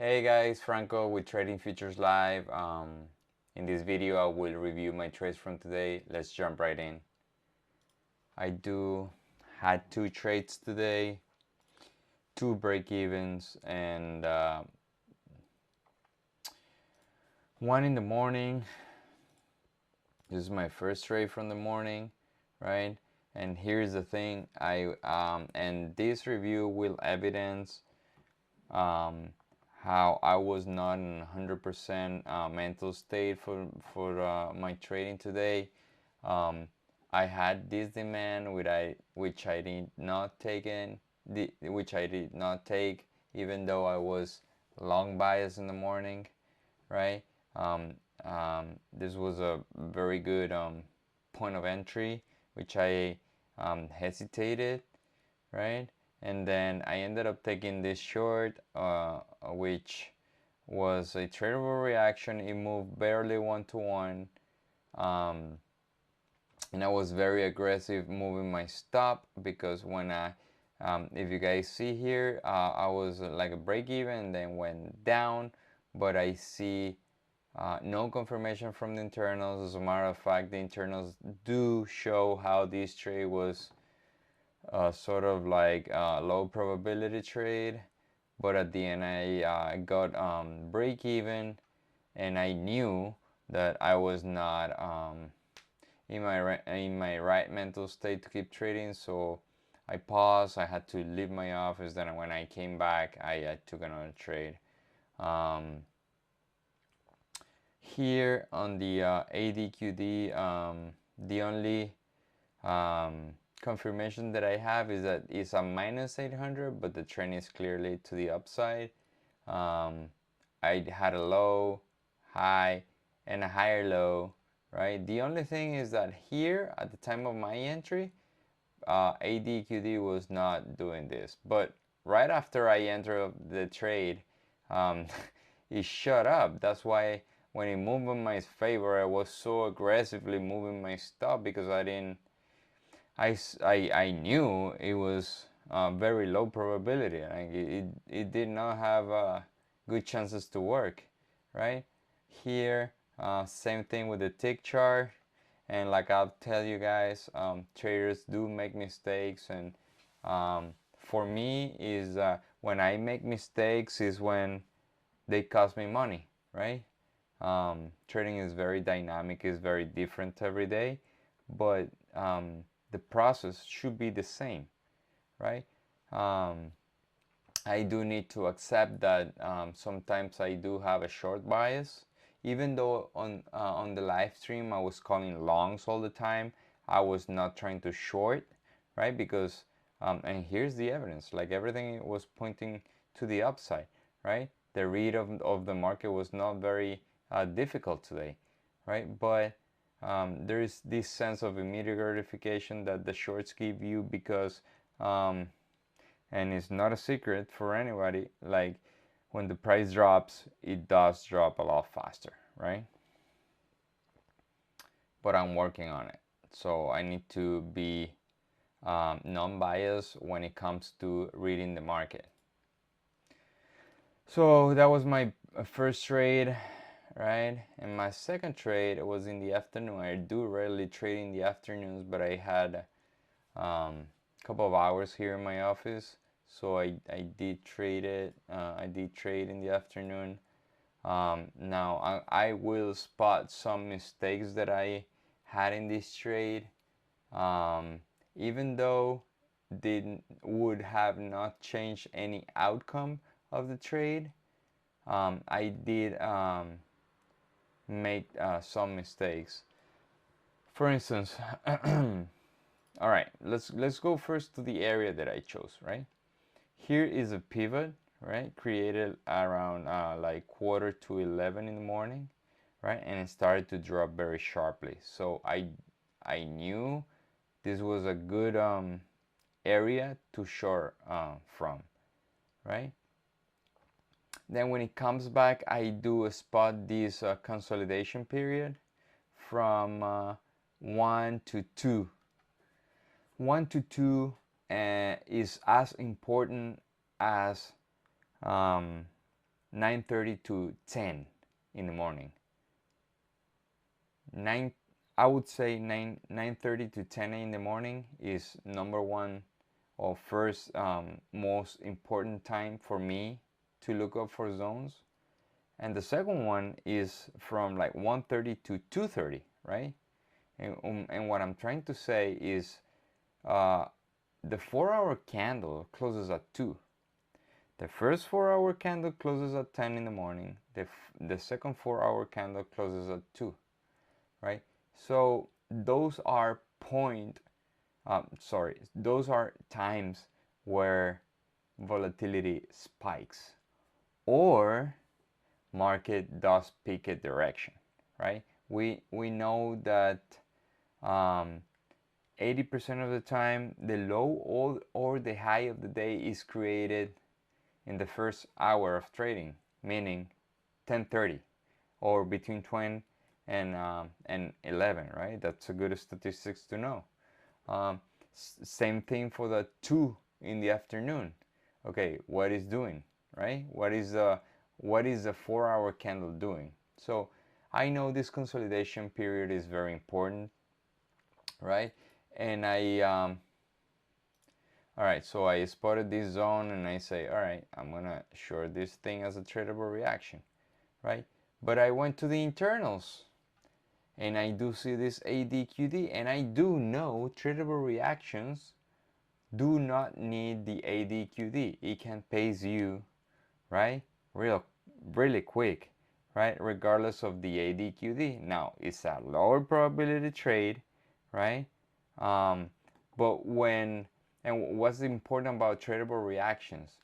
Hey guys, Franco with Trading Futures Live. In this video I will review my trades from today. Let's jump right in. Had two trades today, two break-evens, and one in the morning. This is my first trade from the morning, right? And here's the thing, and this review will evidence how I was not in 100% mental state for my trading today. I had this demand which I did not take even though I was long bias in the morning, right? This was a very good point of entry, which I hesitated, right? And then I ended up taking this short, which was a tradable reaction. It moved barely 1-to-1, and I was very aggressive moving my stop because when if you guys see here, I was like a break even and then went down, but I see no confirmation from the internals. As a matter of fact, the internals do show how this trade was sort of like a low probability trade, but at the end I got break even, and I knew that I was not in my right mental state to keep trading, so I paused. I had to leave my office. Then when I came back, I took another trade. Here on the ADQD, the only confirmation that I have is that it's a minus 800, but the trend is clearly to the upside. I had a low, high, and a higher low, right? The only thing is that here at the time of my entry, ADQD was not doing this, but right after I entered the trade, it shut up. That's why when it moved in my favor, I was so aggressively moving my stop because I knew it was very low probability. Like it did not have good chances to work, right? Here, same thing with the tick chart. And like I'll tell you guys, traders do make mistakes, and for me is when I make mistakes is when they cost me money, right? Trading is very dynamic, is very different every day, but the process should be the same, right? I do need to accept that sometimes I do have a short bias. Even though on the live stream I was calling longs all the time, I was not trying to short, right? Because and here's the evidence, like everything was pointing to the upside, right? The read of the market was not very difficult today, right? But there is this sense of immediate gratification that the shorts give you because and it's not a secret for anybody, like when the price drops, it does drop a lot faster, right? But I'm working on it, so I need to be non-biased when it comes to reading the market. So that was my first trade, right? And my second trade was in the afternoon. I do rarely trade in the afternoons, but I had a couple of hours here in my office, so I did trade it. I did trade in the afternoon. Now I will spot some mistakes that I had in this trade, even though would have not changed any outcome of the trade. I did make some mistakes. For instance, all right, let's go first to the area that I chose, right? Here is a pivot, right? Created around like quarter to 11 in the morning, right? And it started to drop very sharply. So I knew this was a good area to short from, right? Then when it comes back, I do spot this consolidation period from 1 to 2. 1 to 2 is as important as 9:30 to 10 in the morning. 9 I would say 9:30 to 10 in the morning is number one or first most important time for me to look up for zones. And the second one is from like 1:30 to 2:30, right? And what I'm trying to say is the 4-hour candle closes at 2. The first 4-hour candle closes at 10 in the morning. The second 4-hour candle closes at 2, right? So those are those are times where volatility spikes or market does pick a direction, right? We know that 80% of the time the low or the high of the day is created in the first hour of trading, meaning 10:30 or between 20 and 11, right? That's a good statistics to know. Same thing for the 2 in the afternoon. Okay, what is doing, right? What is the 4-hour candle doing? So I know this consolidation period is very important, right? And all right, so I spotted this zone and I say, all right, I'm gonna short this thing as a tradable reaction, right? But I went to the internals and I do see this ADQD, and I do know tradable reactions do not need the ADQD. It can pace you, right? Really quick, right? Regardless of the ADQD. Now, it's a lower probability trade, right? But what's important about tradable reactions?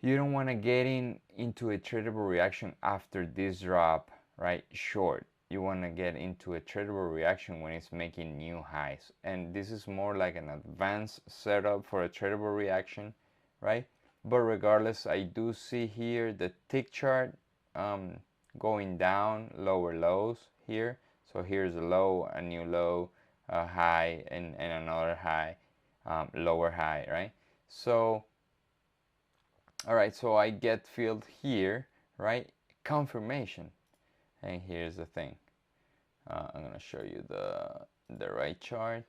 You don't want to get into a tradable reaction after this drop, right? Short. You want to get into a tradable reaction when it's making new highs. And this is more like an advanced setup for a tradable reaction, right? But regardless, I do see here the tick chart going down, lower lows here. So here's a low, a new low, a high, and another high, lower high, right? So all right, so I get filled here, right? Confirmation. And here's the thing. I'm gonna show you the right chart.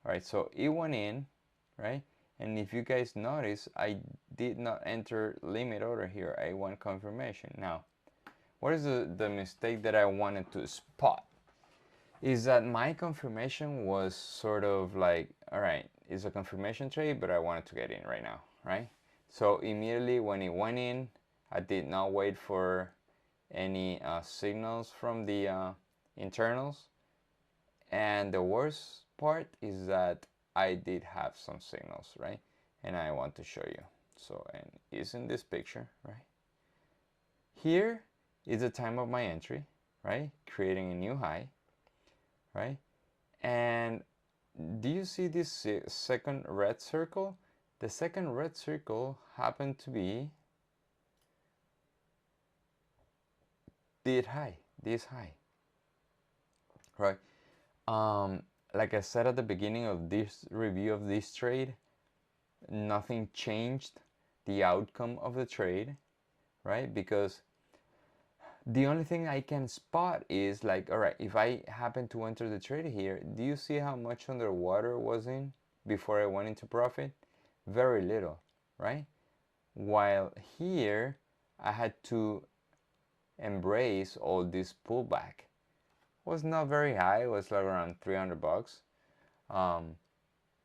All right, so it went in, right? And if you guys notice, I did not enter limit order here. I want confirmation. Now, what is the mistake that I wanted to spot? Is that my confirmation was sort of like, all right, it's a confirmation trade, but I wanted to get in right now, right? So immediately when it went in, I did not wait for any signals from the internals. And the worst part is that I did have some signals, right? And I want to show you. So, and it's in this picture, right? Here is the time of my entry, right? Creating a new high, right? And do you see this second red circle? The second red circle happened to be this high, right? Like I said at the beginning of this review of this trade, nothing changed the outcome of the trade, right? Because the only thing I can spot is like, all right, if I happen to enter the trade here, do you see how much underwater was in before I went into profit? Very little, right? While here, I had to embrace all this pullback. Was not very high, it was like around 300 bucks.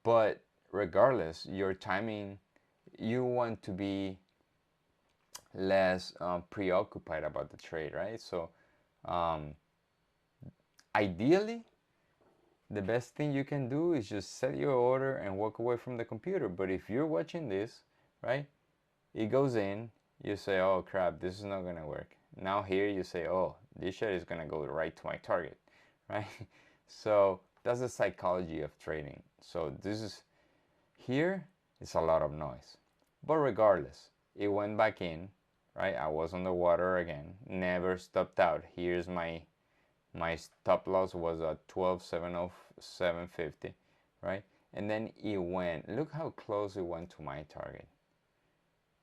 But regardless, your timing, you want to be less preoccupied about the trade, right? So ideally, the best thing you can do is just set your order and walk away from the computer. But if you're watching this, right, it goes in, you say, oh crap, this is not gonna work. Now here you say, oh, this shit is gonna go right to my target, right? So that's the psychology of trading. So this is, here is a lot of noise. But regardless, it went back in, right? I was on the water again, never stopped out. Here's my stop loss was at 12,707.50, right? And then it went, look how close it went to my target.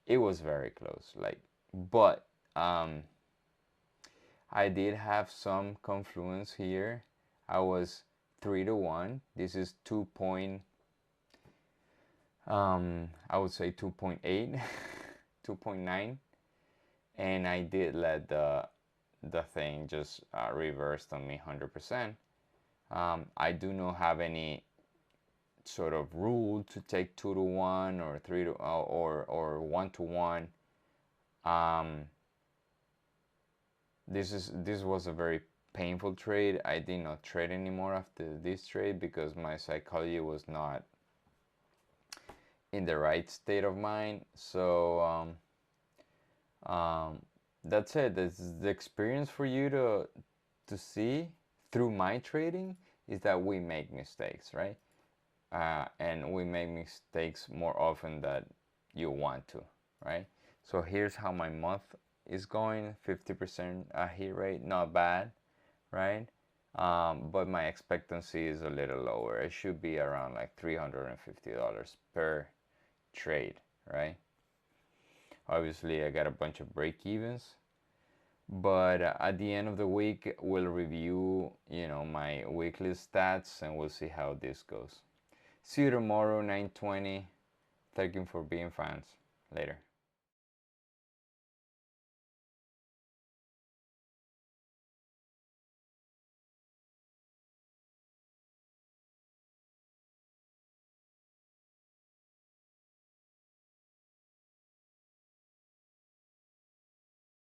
It was very close, like but I did have some confluence here. I was 3 to 1. This is 2 point, I would say 2.8, 2.9, and I did let the thing just reversed on me 100%. I do not have any sort of rule to take 2 to 1 or 1 to 1. This was a very painful trade. I did not trade anymore after this trade because my psychology was not in the right state of mind. So that's it. This is the experience for you to see through my trading, is that we make mistakes, right? And we make mistakes more often than you want to, right? So here's how my month is going. 50% hit rate, not bad, right? But my expectancy is a little lower. It should be around like $350 per trade, right? Obviously I got a bunch of break evens, but at the end of the week we'll review, my weekly stats, and we'll see how this goes. See you tomorrow, 9:20. Thank you for being fans. Later.